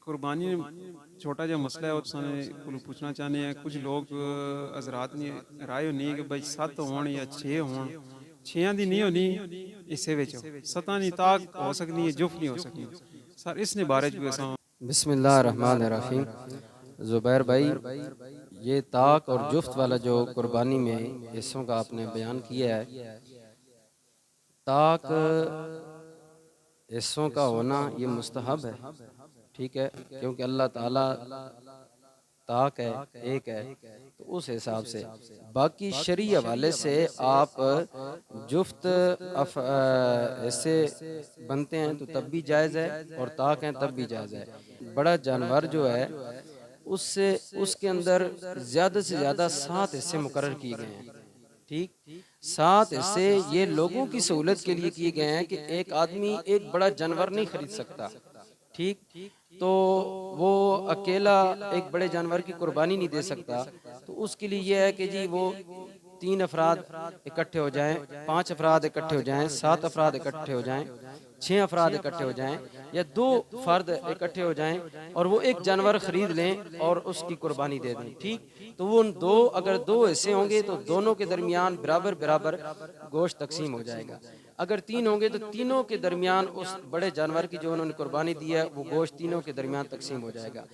قربانی چھوٹا جا مسئلہ ہے اس نے پوچھنا چاہنے ہیں کچھ لوگ حضرات نے رائے ہونی ہے کہ بھائی 7 ہون یا 6 ہون، 6 دی نہیں ہونی اسے وچ 7 نہیں تاک ہو سکنی ہے جفت نہیں ہو سکنی سر اس نے بارے جو اساں بسم اللہ الرحمن الرحیم۔ زبیر بھائی، یہ طاق اور جفت والا جو قربانی میں حصوں کا آپ نے بیان کیا ہے، طاق حصوں کا ہونا یہ مستحب ہے، ٹھیک ہے، کیونکہ اللہ تعالیٰ طاق ہے، ایک ہے، تو اس حساب سے باقی شرعی حوالے سے آپ جفت حصے بنتے ہیں تو تب بھی جائز ہے، اور طاق ہیں تب بھی جائز ہے۔ بڑا جانور جو ہے اس کے اندر زیادہ سے زیادہ 7 حصے مقرر کیے گئے ہیں، ٹھیک، 7 حصے یہ لوگوں کی سہولت کے لیے کیے گئے ہیں کہ ایک آدمی ایک بڑا جانور نہیں خرید سکتا، ٹھیک، تو وہ اکیلا ایک بڑے جانور کی قربانی نہیں دے سکتا، تو اس کے لیے یہ ہے کہ جی وہ 3 افراد اکٹھے ہو جائیں، 5 افراد اکٹھے ہو جائیں، 7 افراد اکٹھے ہو جائیں، 6 افراد اکٹھے ہو جائیں، یا 2 فرد اکٹھے ہو جائیں اور وہ ایک جانور خرید لیں اور اس کی قربانی دے دیں، ٹھیک، تو وہ اگر 2 حصے ہوں گے تو دونوں کے درمیان برابر برابر گوشت تقسیم ہو جائے گا۔ اگر 3 ہوں گے تو تینوں کے درمیان اس بڑے جانور کی جو انہوں نے قربانی دی ہے وہ گوشت تینوں کے درمیان تقسیم ہو جائے گا۔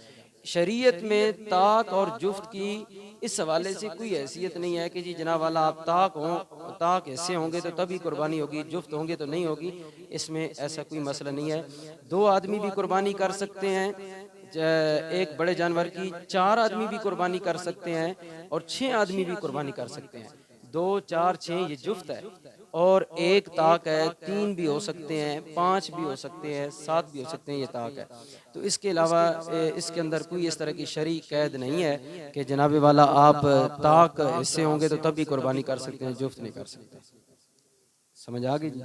شریعت میں طاق اور جفت کی اس حوالے سے کوئی حیثیت نہیں ہے کہ جی جناب والا آپ طاق حصے ہوں گے تو تبھی قربانی ہوگی، جفت ہوں گے تو نہیں ہوگی، اس میں ایسا کوئی مسئلہ نہیں ہے۔ 2 آدمی بھی قربانی کر سکتے ہیں ایک بڑے جانور کی، 4 آدمی بھی قربانی کر سکتے ہیں اور 6 آدمی بھی قربانی کر سکتے ہیں۔ 2 4 6 یہ جفت ہے، اور ایک طاق ہے، 3 بھی ہو سکتے ہیں، 5 بھی ہو سکتے ہیں، 7 بھی ہو سکتے ہیں، یہ طاق ہے۔ تو اس کے علاوہ اس کے اندر کوئی اس طرح کی شرعی قید نہیں ہے کہ جناب والا آپ طاق حصے ہوں گے تو تب بھی قربانی کر سکتے ہیں، جفت نہیں کر سکتے۔ سمجھ آ گئی جی؟